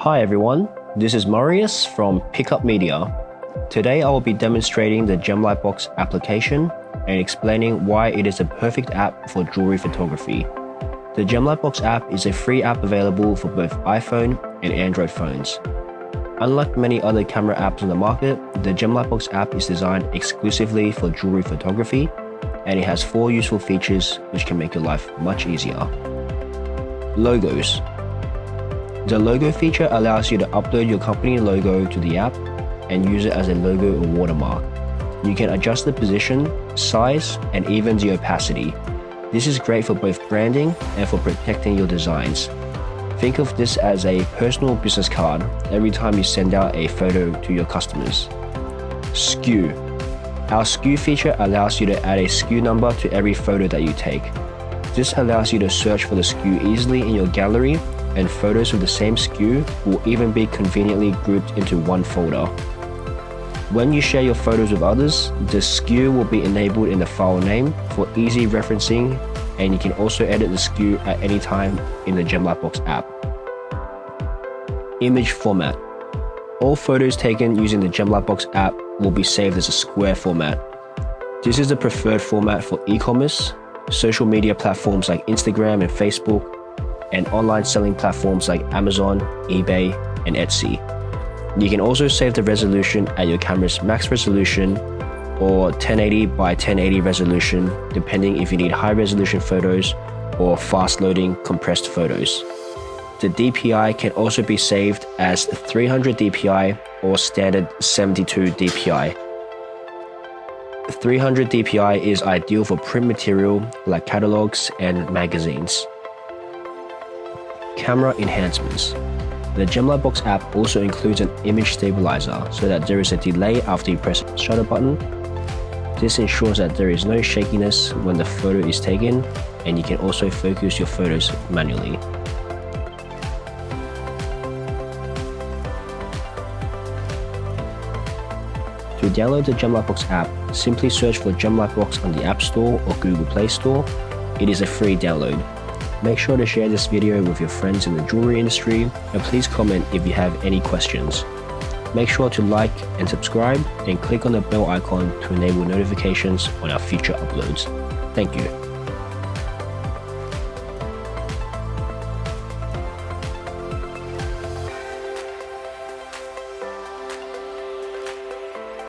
Hi everyone, this is Marius from Picup Media. Today I will be demonstrating the GemLightbox application and explaining why it is a perfect app for jewelry photography. The GemLightbox app is a free app available for both iPhone and Android phones. Unlike many other camera apps on the market, the GemLightbox app is designed exclusively for jewelry photography, and it has 4 useful features which can make your life much easier. Logos. The logo feature allows you to upload your company logo to the app and use it as a logo or watermark. You can adjust the position, size, and even the opacity. This is great for both branding and for protecting your designs. Think of this as a personal business card every time you send out a photo to your customers. SKU. Our SKU feature allows you to add a SKU number to every photo that you take. This allows you to search for the SKU easily in your gallery, and photos with the same SKU will even be conveniently grouped into one folder. When you share your photos with others, the SKU will be enabled in the file name for easy referencing, and you can also edit the SKU at any time in the GemLightbox app. Image format. All photos taken using the GemLightbox app will be saved as a square format. This is the preferred format for e-commerce, social media platforms like Instagram and Facebook, and online selling platforms like Amazon, eBay, and Etsy. You can also save the resolution at your camera's max resolution or 1080 by 1080 resolution, depending if you need high resolution photos or fast loading compressed photos. The DPI can also be saved as 300 DPI or standard 72 DPI. 300 DPI is ideal for print material like catalogs and magazines. Camera enhancements. The GemLightbox app also includes an image stabilizer so that there is a delay after you press the shutter button. This ensures that there is no shakiness when the photo is taken, and you can also focus your photos manually. To download the GemLightbox app, simply search for GemLightbox on the App Store or Google Play Store. It is a free download. Make sure to share this video with your friends in the jewelry industry, and please comment if you have any questions. Make sure to like and subscribe and click on the bell icon to enable notifications on our future uploads. Thank you.